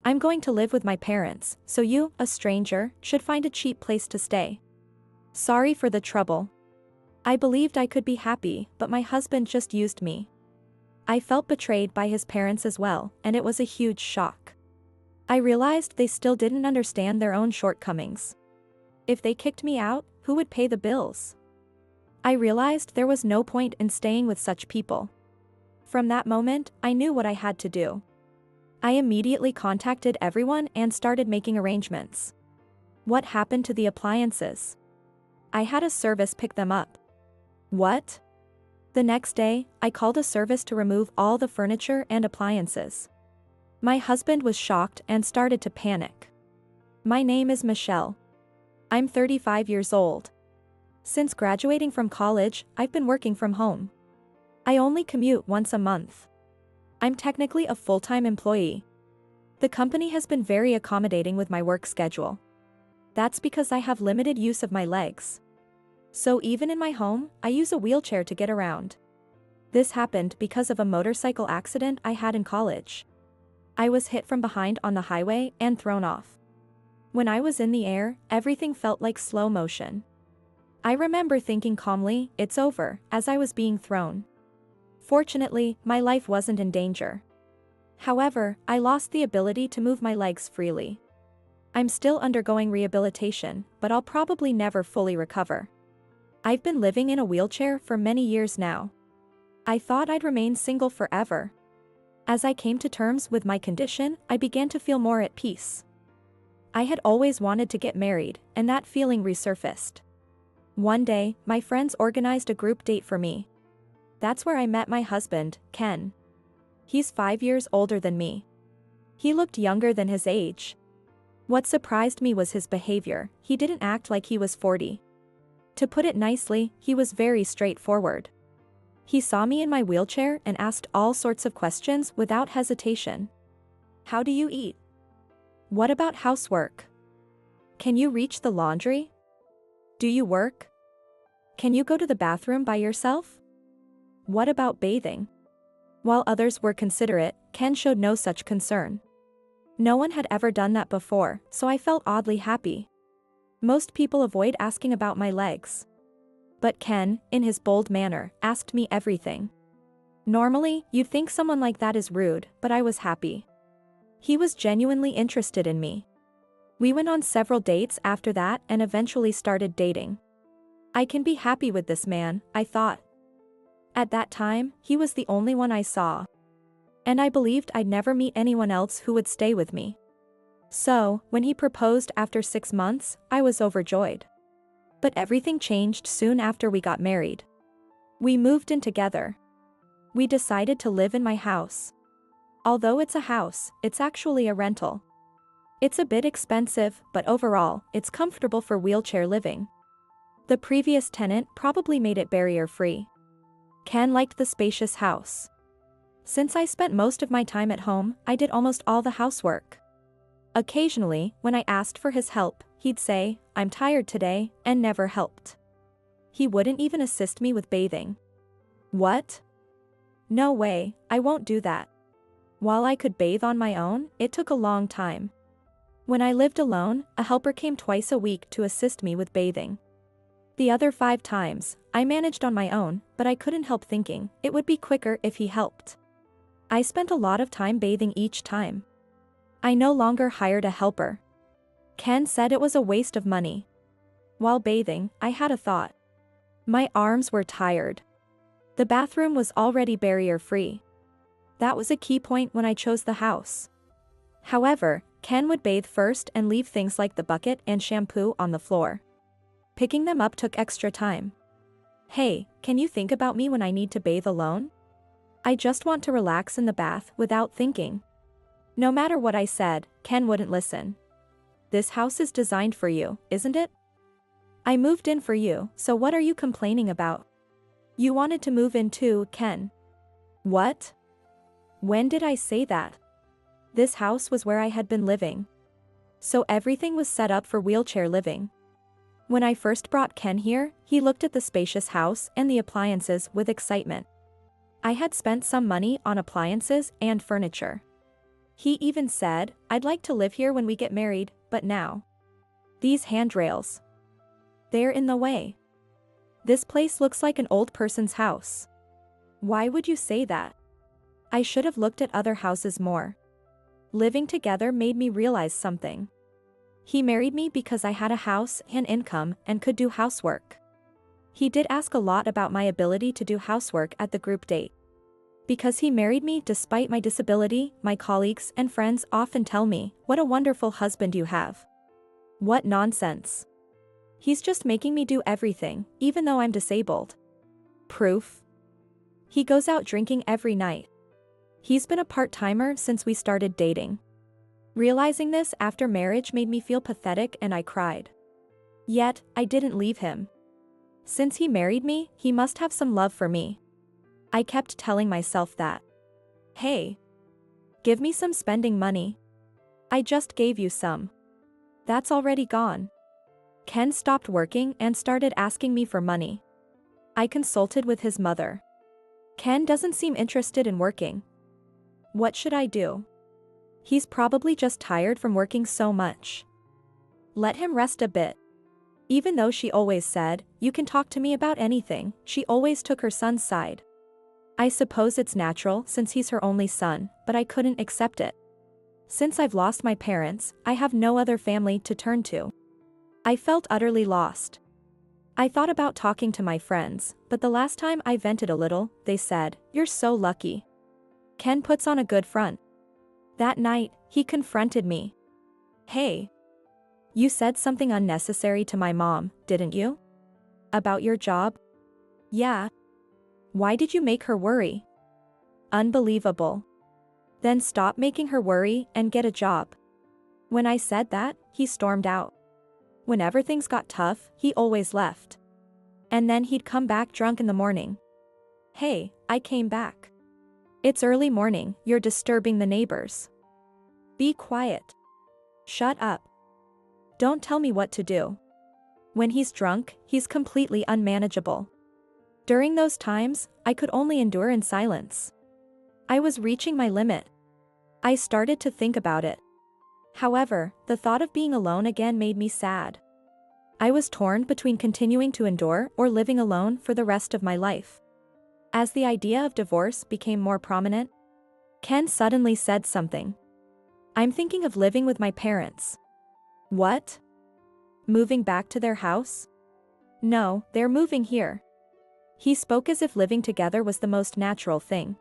I'm going to live with my parents, so you, a stranger, should find a cheap place to stay. Sorry for the trouble. I believed I could be happy, but my husband just used me. I felt betrayed by his parents as well, and it was a huge shock. I realized they still didn't understand their own shortcomings. If they kicked me out, who would pay the bills? I realized there was no point in staying with such people. From that moment, I knew what I had to do. I immediately contacted everyone and started making arrangements. What happened to the appliances? I had a service pick them up. What? The next day, I called a service to remove all the furniture and appliances. My husband was shocked and started to panic. My name is Michelle. I'm 35 years old. Since graduating from college, I've been working from home. I only commute once a month. I'm technically a full-time employee. The company has been very accommodating with my work schedule. That's because I have limited use of my legs. So even in my home, I use a wheelchair to get around. This happened because of a motorcycle accident I had in college. I was hit from behind on the highway and thrown off. When I was in the air, everything felt like slow motion. I remember thinking calmly, "It's over," as I was being thrown. Fortunately, my life wasn't in danger. However, I lost the ability to move my legs freely. I'm still undergoing rehabilitation, but I'll probably never fully recover. I've been living in a wheelchair for many years now. I thought I'd remain single forever. As I came to terms with my condition, I began to feel more at peace. I had always wanted to get married, and that feeling resurfaced. One day, my friends organized a group date for me. That's where I met my husband, Ken. He's 5 years older than me. He looked younger than his age. What surprised me was his behavior. He didn't act like he was 40. To put it nicely, he was very straightforward. He saw me in my wheelchair and asked all sorts of questions without hesitation. How do you eat? What about housework? Can you reach the laundry? Do you work? Can you go to the bathroom by yourself? What about bathing? While others were considerate, Ken showed no such concern. No one had ever done that before, so I felt oddly happy. Most people avoid asking about my legs. But Ken, in his bold manner, asked me everything. Normally, you'd think someone like that is rude, but I was happy. He was genuinely interested in me. We went on several dates after that and eventually started dating. I can be happy with this man, I thought. At that time, he was the only one I saw. And I believed I'd never meet anyone else who would stay with me. So, when he proposed after 6 months, I was overjoyed. But everything changed soon after we got married. We moved in together. We decided to live in my house. Although it's a house, it's actually a rental. It's a bit expensive, but overall, it's comfortable for wheelchair living. The previous tenant probably made it barrier-free. Ken liked the spacious house. Since I spent most of my time at home, I did almost all the housework. Occasionally, when I asked for his help, he'd say, "I'm tired today," and never helped. He wouldn't even assist me with bathing. What? No way, I won't do that. While I could bathe on my own, it took a long time. When I lived alone, a helper came twice a week to assist me with bathing. The other 5 times, I managed on my own, but I couldn't help thinking it would be quicker if he helped. I spent a lot of time bathing each time. I no longer hired a helper. Ken said it was a waste of money. While bathing, I had a thought. My arms were tired. The bathroom was already barrier-free. That was a key point when I chose the house. However, Ken would bathe first and leave things like the bucket and shampoo on the floor. Picking them up took extra time. Hey, can you think about me when I need to bathe alone? I just want to relax in the bath without thinking. No matter what I said, Ken wouldn't listen. This house is designed for you, isn't it? I moved in for you, so what are you complaining about? You wanted to move in too, Ken. What? When did I say that? This house was where I had been living. So everything was set up for wheelchair living. When I first brought Ken here, he looked at the spacious house and the appliances with excitement. I had spent some money on appliances and furniture. He even said, "I'd like to live here when we get married, but now. These handrails. They're in the way. This place looks like an old person's house." Why would you say that? I should have looked at other houses more. Living together made me realize something. He married me because I had a house and income and could do housework. He did ask a lot about my ability to do housework at the group date. Because he married me despite my disability, my colleagues and friends often tell me, "What a wonderful husband you have." What nonsense. He's just making me do everything, even though I'm disabled. Proof? He goes out drinking every night. He's been a part-timer since we started dating. Realizing this after marriage made me feel pathetic and I cried. Yet, I didn't leave him. Since he married me, he must have some love for me. I kept telling myself that. Hey. Give me some spending money. I just gave you some. That's already gone. Ken stopped working and started asking me for money. I consulted with his mother. Ken doesn't seem interested in working. What should I do? He's probably just tired from working so much. Let him rest a bit. Even though she always said, "You can talk to me about anything," she always took her son's side. I suppose it's natural since he's her only son, but I couldn't accept it. Since I've lost my parents, I have no other family to turn to. I felt utterly lost. I thought about talking to my friends, but the last time I vented a little, they said, "You're so lucky." Ken puts on a good front. That night, he confronted me. "Hey. You said something unnecessary to my mom, didn't you? About your job?" "Yeah." "Why did you make her worry?" "Unbelievable." "Then stop making her worry and get a job." When I said that, he stormed out. Whenever things got tough, he always left. And then he'd come back drunk in the morning. "Hey, I came back. It's early morning, you're disturbing the neighbors. Be quiet. Shut up. Don't tell me what to do." When he's drunk, he's completely unmanageable. During those times, I could only endure in silence. I was reaching my limit. I started to think about it. However, the thought of being alone again made me sad. I was torn between continuing to endure or living alone for the rest of my life. As the idea of divorce became more prominent, Ken suddenly said something. "I'm thinking of living with my parents." "What? Moving back to their house?" "No, they're moving here." He spoke as if living together was the most natural thing.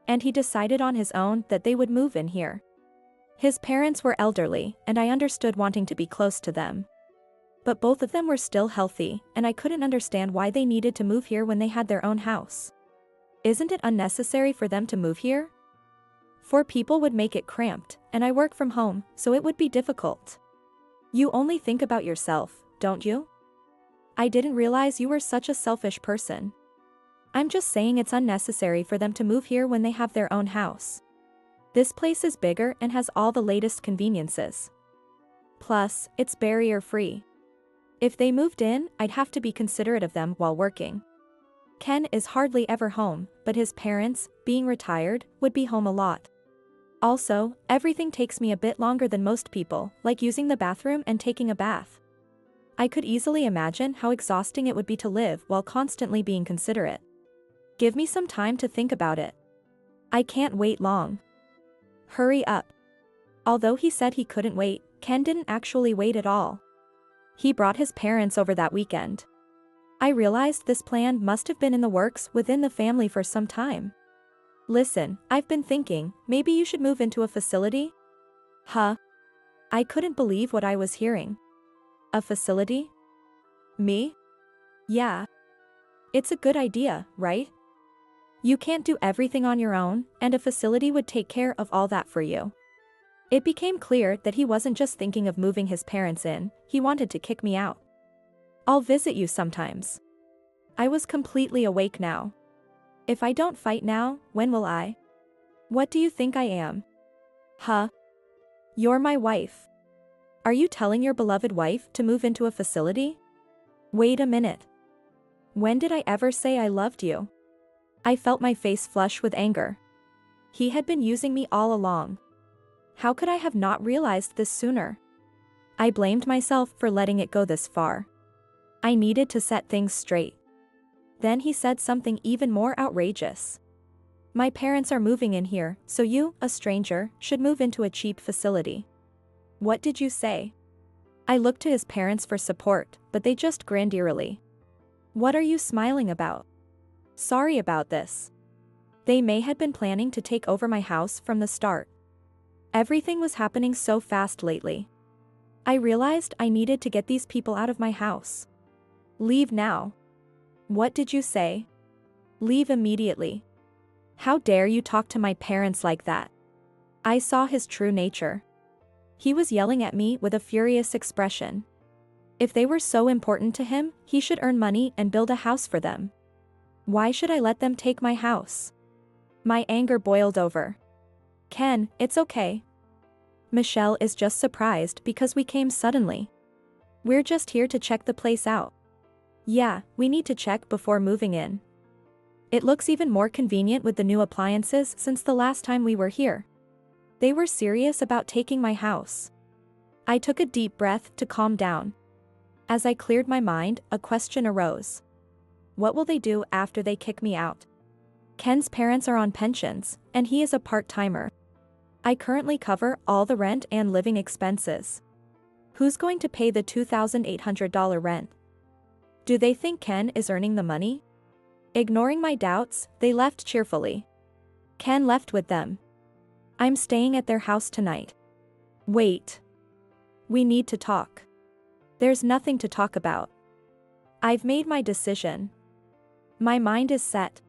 And he decided on his own that they would move in here. His parents were elderly, and I understood wanting to be close to them. But both of them were still healthy, and I couldn't understand why they needed to move here when they had their own house. Isn't it unnecessary for them to move here? 4 people would make it cramped, and I work from home, so it would be difficult. You only think about yourself, don't you? I didn't realize you were such a selfish person. I'm just saying it's unnecessary for them to move here when they have their own house. This place is bigger and has all the latest conveniences. Plus, it's barrier-free. If they moved in, I'd have to be considerate of them while working. Ken is hardly ever home, but his parents, being retired, would be home a lot. Also, everything takes me a bit longer than most people, like using the bathroom and taking a bath. I could easily imagine how exhausting it would be to live while constantly being considerate. Give me some time to think about it. I can't wait long. Hurry up. Although he said he couldn't wait, Ken didn't actually wait at all. He brought his parents over that weekend. I realized this plan must have been in the works within the family for some time. "Listen, I've been thinking, maybe you should move into a facility?" Huh? I couldn't believe what I was hearing. A facility? Me? Yeah. It's a good idea, right? You can't do everything on your own, and a facility would take care of all that for you. It became clear that he wasn't just thinking of moving his parents in, he wanted to kick me out. "I'll visit you sometimes." I was completely awake now. If I don't fight now, when will I? What do you think I am? Huh? You're my wife. Are you telling your beloved wife to move into a facility? Wait a minute. When did I ever say I loved you? I felt my face flush with anger. He had been using me all along. How could I have not realized this sooner? I blamed myself for letting it go this far. I needed to set things straight. Then he said something even more outrageous. My parents are moving in here, so you, a stranger, should move into a cheap facility. What did you say? I looked to his parents for support, but they just grinned eerily. What are you smiling about? Sorry about this. They may have been planning to take over my house from the start. Everything was happening so fast lately. I realized I needed to get these people out of my house. Leave now. What did you say? Leave immediately. How dare you talk to my parents like that? I saw his true nature. He was yelling at me with a furious expression. If they were so important to him, he should earn money and build a house for them. Why should I let them take my house? My anger boiled over. Ken, it's okay. Michelle is just surprised because we came suddenly. We're just here to check the place out. Yeah, we need to check before moving in. It looks even more convenient with the new appliances since the last time we were here. They were serious about taking my house. I took a deep breath to calm down. As I cleared my mind, a question arose. What will they do after they kick me out? Ken's parents are on pensions, and he is a part-timer. I currently cover all the rent and living expenses. Who's going to pay the $2,800 rent? Do they think Ken is earning the money? Ignoring my doubts, they left cheerfully. Ken left with them. I'm staying at their house tonight. Wait. We need to talk. There's nothing to talk about. I've made my decision. My mind is set.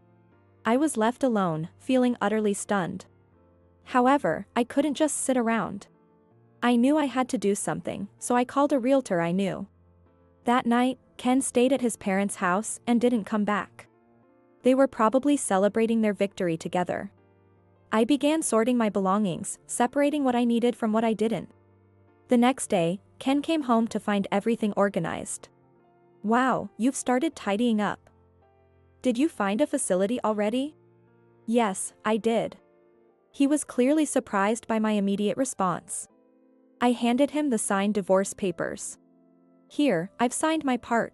I was left alone, feeling utterly stunned. However, I couldn't just sit around. I knew I had to do something, so I called a realtor I knew. That night, Ken stayed at his parents' house and didn't come back. They were probably celebrating their victory together. I began sorting my belongings, separating what I needed from what I didn't. The next day, Ken came home to find everything organized. Wow, you've started tidying up. Did you find a facility already? Yes, I did. He was clearly surprised by my immediate response. I handed him the signed divorce papers. Here, I've signed my part.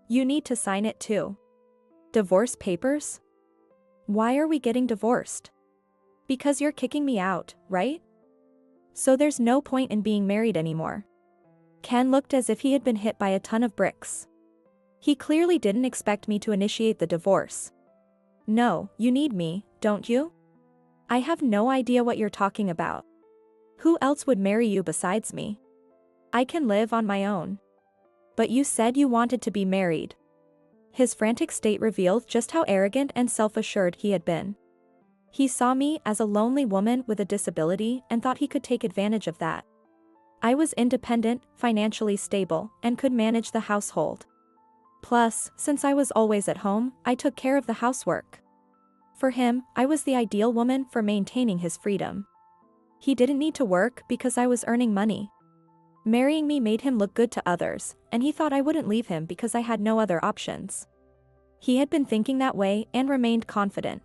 You need to sign it too. Divorce papers? Why are we getting divorced? Because you're kicking me out, right? So there's no point in being married anymore. Ken looked as if he had been hit by a ton of bricks. He clearly didn't expect me to initiate the divorce. No, you need me, don't you? I have no idea what you're talking about. Who else would marry you besides me? I can live on my own. But you said you wanted to be married. His frantic state revealed just how arrogant and self-assured he had been. He saw me as a lonely woman with a disability and thought he could take advantage of that. I was independent, financially stable, and could manage the household. Plus, since I was always at home, I took care of the housework. For him, I was the ideal woman for maintaining his freedom. He didn't need to work because I was earning money. Marrying me made him look good to others, and he thought I wouldn't leave him because I had no other options. He had been thinking that way and remained confident.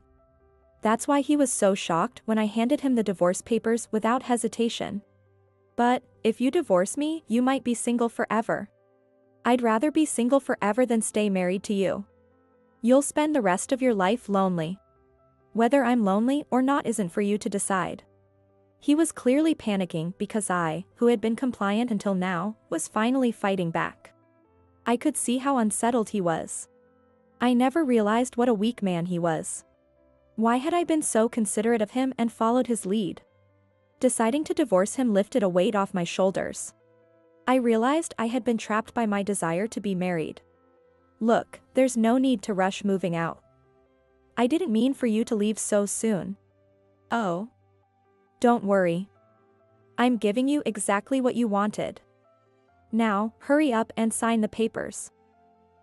That's why he was so shocked when I handed him the divorce papers without hesitation. But, if you divorce me, you might be single forever. I'd rather be single forever than stay married to you. You'll spend the rest of your life lonely. Whether I'm lonely or not isn't for you to decide. He was clearly panicking because I, who had been compliant until now, was finally fighting back. I could see how unsettled he was. I never realized what a weak man he was. Why had I been so considerate of him and followed his lead? Deciding to divorce him lifted a weight off my shoulders. I realized I had been trapped by my desire to be married. Look, there's no need to rush moving out. I didn't mean for you to leave so soon. Oh. Don't worry. I'm giving you exactly what you wanted. Now, hurry up and sign the papers.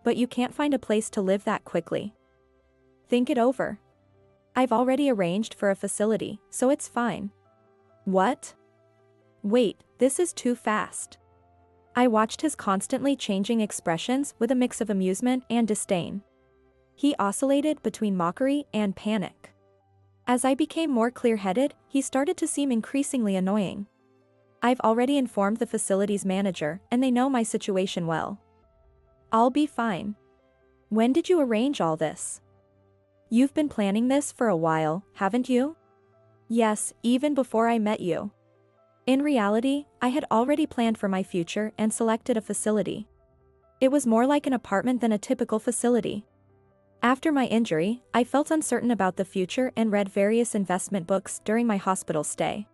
But you can't find a place to live that quickly. Think it over. I've already arranged for a facility, so it's fine. What? Wait, this is too fast. I watched his constantly changing expressions with a mix of amusement and disdain. He oscillated between mockery and panic. As I became more clear-headed, he started to seem increasingly annoying. I've already informed the facility's manager, and they know my situation well. I'll be fine. When did you arrange all this? You've been planning this for a while, haven't you? Yes, even before I met you. In reality, I had already planned for my future and selected a facility. It was more like an apartment than a typical facility. After my injury, I felt uncertain about the future and read various investment books during my hospital stay.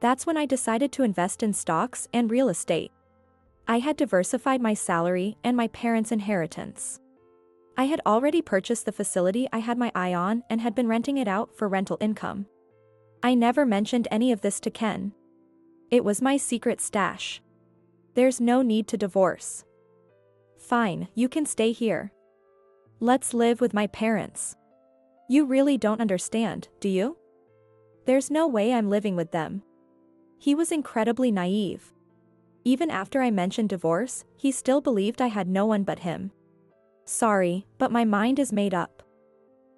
That's when I decided to invest in stocks and real estate. I had diversified my salary and my parents' inheritance. I had already purchased the facility I had my eye on and had been renting it out for rental income. I never mentioned any of this to Ken. It was my secret stash. There's no need to divorce. Fine, you can stay here. Let's live with my parents. You really don't understand, do you? There's no way I'm living with them. He was incredibly naive. Even after I mentioned divorce, he still believed I had no one but him. Sorry, but my mind is made up.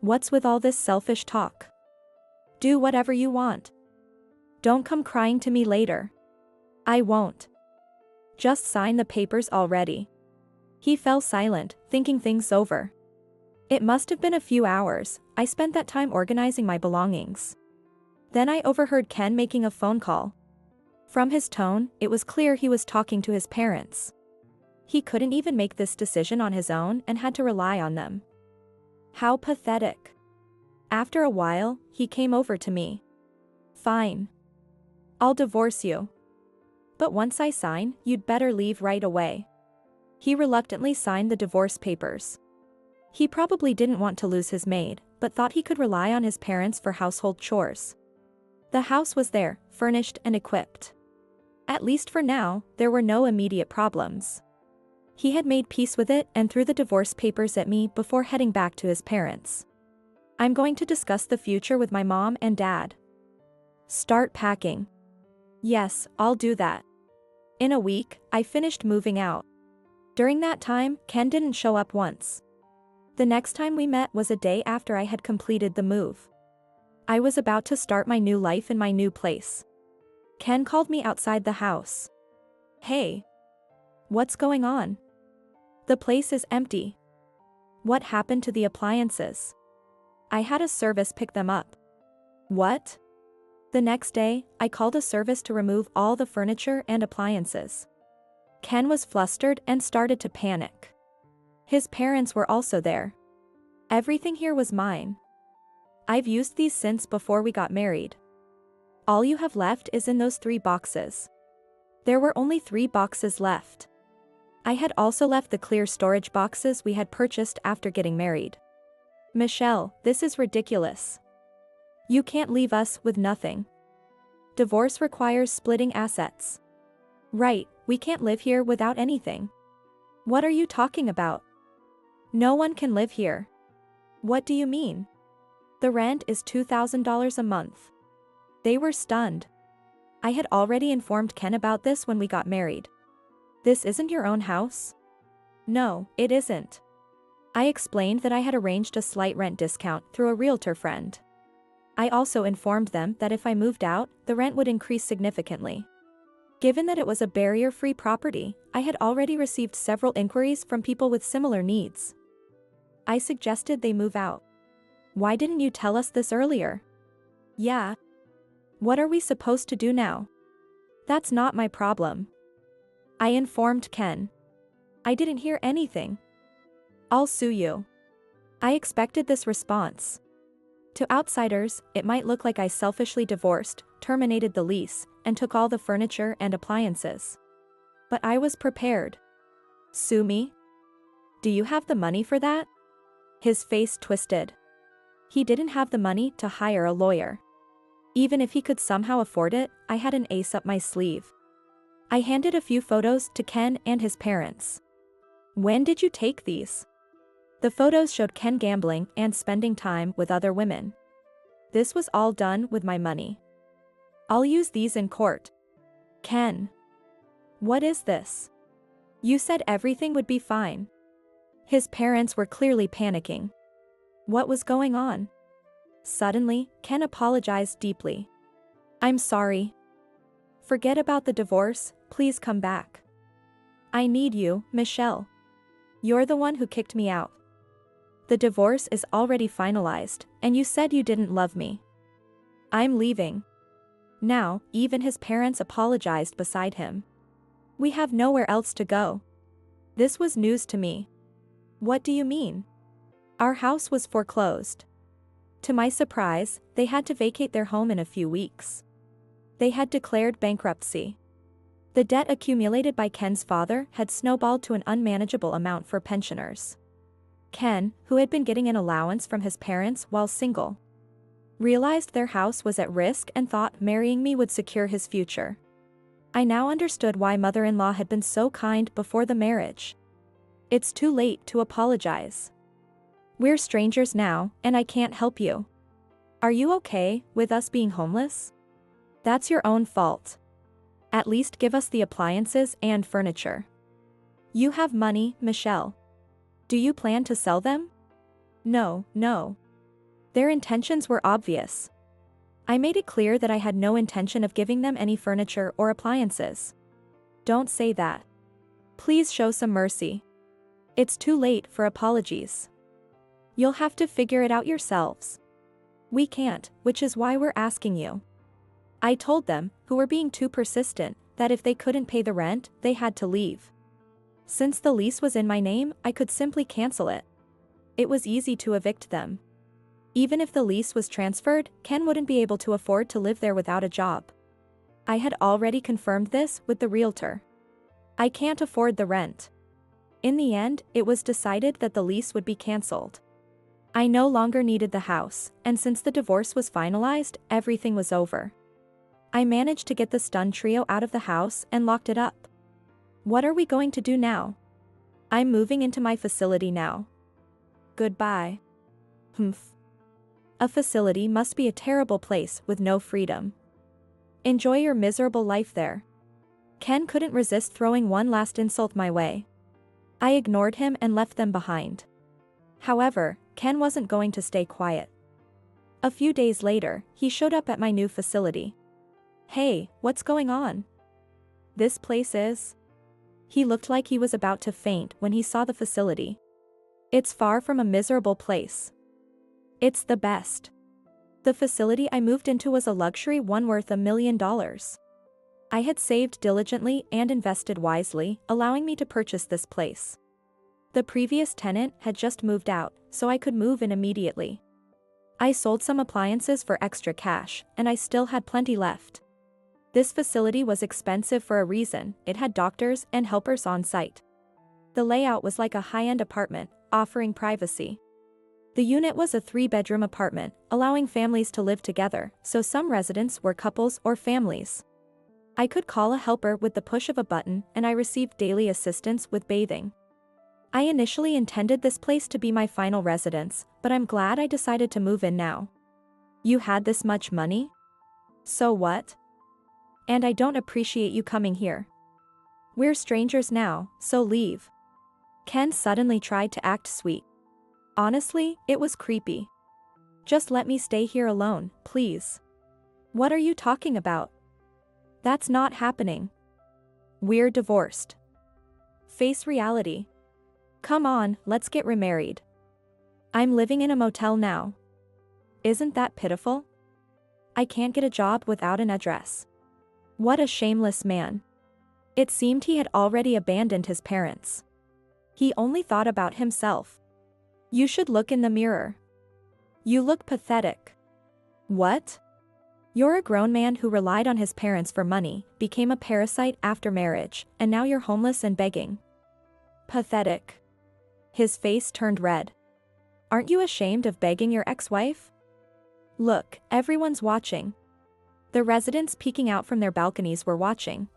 What's with all this selfish talk? Do whatever you want. Don't come crying to me later. I won't. Just sign the papers already. He fell silent, thinking things over. It must have been a few hours. I spent that time organizing my belongings. Then I overheard Ken making a phone call. From his tone, it was clear he was talking to his parents. He couldn't even make this decision on his own and had to rely on them. How pathetic. After a while, he came over to me. Fine. I'll divorce you. But once I sign, you'd better leave right away. He reluctantly signed the divorce papers. He probably didn't want to lose his maid, but thought he could rely on his parents for household chores. The house was there, furnished and equipped. At least for now, there were no immediate problems. He had made peace with it and threw the divorce papers at me before heading back to his parents. I'm going to discuss the future with my mom and dad. Start packing. Yes, I'll do that. In a week, I finished moving out. During that time, Ken didn't show up once. The next time we met was a day after I had completed the move. I was about to start my new life in my new place. Ken called me outside the house. Hey. What's going on? The place is empty. What happened to the appliances? I had a service pick them up. What? The next day, I called a service to remove all the furniture and appliances. Ken was flustered and started to panic. His parents were also there. Everything here was mine. I've used these since before we got married. All you have left is in those 3 boxes. There were only 3 boxes left. I had also left the clear storage boxes we had purchased after getting married. Michelle, this is ridiculous. You can't leave us with nothing. Divorce requires splitting assets. Right, we can't live here without anything. What are you talking about? No one can live here. What do you mean? The rent is $2,000 a month. They were stunned. I had already informed Ken about this when we got married. This isn't your own house? No, it isn't. I explained that I had arranged a slight rent discount through a realtor friend. I also informed them that if I moved out, the rent would increase significantly. Given that it was a barrier-free property, I had already received several inquiries from people with similar needs. I suggested they move out. Why didn't you tell us this earlier? Yeah. What are we supposed to do now? That's not my problem. I informed Ken. I didn't hear anything. I'll sue you. I expected this response. To outsiders, it might look like I selfishly divorced, terminated the lease, and took all the furniture and appliances. But I was prepared. Sue me? Do you have the money for that? His face twisted. He didn't have the money to hire a lawyer. Even if he could somehow afford it, I had an ace up my sleeve. I handed a few photos to Ken and his parents. When did you take these? The photos showed Ken gambling and spending time with other women. This was all done with my money. I'll use these in court. Ken. What is this? You said everything would be fine. His parents were clearly panicking. What was going on? Suddenly, Ken apologized deeply. I'm sorry. Forget about the divorce, please come back. I need you, Michelle. You're the one who kicked me out. The divorce is already finalized, and you said you didn't love me. I'm leaving. Now, even his parents apologized beside him. We have nowhere else to go. This was news to me. What do you mean? Our house was foreclosed. To my surprise, they had to vacate their home in a few weeks. They had declared bankruptcy. The debt accumulated by Ken's father had snowballed to an unmanageable amount for pensioners. Ken, who had been getting an allowance from his parents while single, realized their house was at risk and thought marrying me would secure his future. I now understood why mother-in-law had been so kind before the marriage. It's too late to apologize. We're strangers now, and I can't help you. Are you okay with us being homeless? That's your own fault. At least give us the appliances and furniture. You have money, Michelle. Do you plan to sell them? No. Their intentions were obvious. I made it clear that I had no intention of giving them any furniture or appliances. Don't say that. Please show some mercy. It's too late for apologies. You'll have to figure it out yourselves. We can't, which is why we're asking you. I told them, who were being too persistent, that if they couldn't pay the rent, they had to leave. Since the lease was in my name, I could simply cancel it. It was easy to evict them. Even if the lease was transferred, Ken wouldn't be able to afford to live there without a job. I had already confirmed this with the realtor. I can't afford the rent. In the end, it was decided that the lease would be cancelled. I no longer needed the house, and since the divorce was finalized, everything was over. I managed to get the stunned trio out of the house and locked it up. What are we going to do now? I'm moving into my facility now. Goodbye. A facility must be a terrible place with no freedom. Enjoy your miserable life there. Ken couldn't resist throwing one last insult my way. I ignored him and left them behind. However, Ken wasn't going to stay quiet. A few days later, he showed up at my new facility. Hey, what's going on? This place is... He looked like he was about to faint when he saw the facility. It's far from a miserable place. It's the best. The facility I moved into was a luxury one worth $1 million. I had saved diligently and invested wisely, allowing me to purchase this place. The previous tenant had just moved out, so I could move in immediately. I sold some appliances for extra cash, and I still had plenty left. This facility was expensive for a reason. It had doctors and helpers on site. The layout was like a high-end apartment, offering privacy. The unit was a 3-bedroom apartment, allowing families to live together, so some residents were couples or families. I could call a helper with the push of a button, and I received daily assistance with bathing. I initially intended this place to be my final residence, but I'm glad I decided to move in now. You had this much money? So what? And I don't appreciate you coming here. We're strangers now, so leave. Ken suddenly tried to act sweet. Honestly, it was creepy. Just let me stay here alone, please. What are you talking about? That's not happening. We're divorced. Face reality. Come on, let's get remarried. I'm living in a motel now. Isn't that pitiful? I can't get a job without an address. What a shameless man. It seemed he had already abandoned his parents. He only thought about himself. You should look in the mirror. You look pathetic. What? You're a grown man who relied on his parents for money, became a parasite after marriage, and now you're homeless and begging. Pathetic. His face turned red. Aren't you ashamed of begging your ex-wife? Look, everyone's watching. The residents peeking out from their balconies were watching.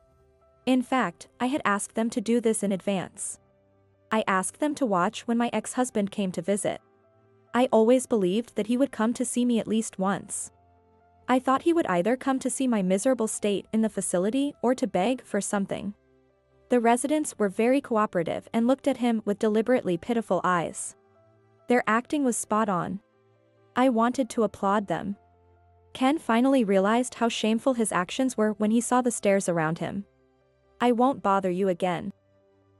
In fact, I had asked them to do this in advance. I asked them to watch when my ex-husband came to visit. I always believed that he would come to see me at least once. I thought he would either come to see my miserable state in the facility or to beg for something. The residents were very cooperative and looked at him with deliberately pitiful eyes. Their acting was spot on. I wanted to applaud them. Ken finally realized how shameful his actions were when he saw the stares around him. "I won't bother you again,"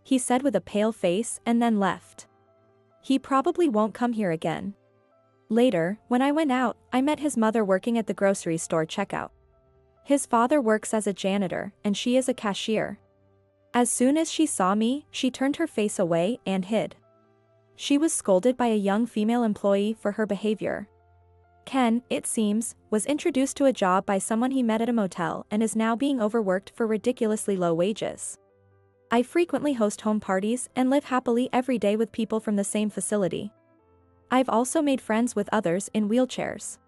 he said with a pale face and then left. He probably won't come here again. Later, when I went out, I met his mother working at the grocery store checkout. His father works as a janitor, and she is a cashier. As soon as she saw me, she turned her face away and hid. She was scolded by a young female employee for her behavior. Ken, it seems, was introduced to a job by someone he met at a motel and is now being overworked for ridiculously low wages. I frequently host home parties and live happily every day with people from the same facility. I've also made friends with others in wheelchairs.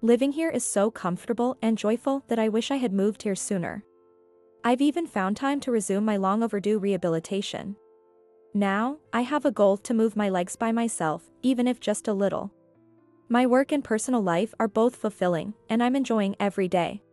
Living here is so comfortable and joyful that I wish I had moved here sooner. I've even found time to resume my long overdue rehabilitation. Now, I have a goal to move my legs by myself, even if just a little. My work and personal life are both fulfilling, and I'm enjoying every day.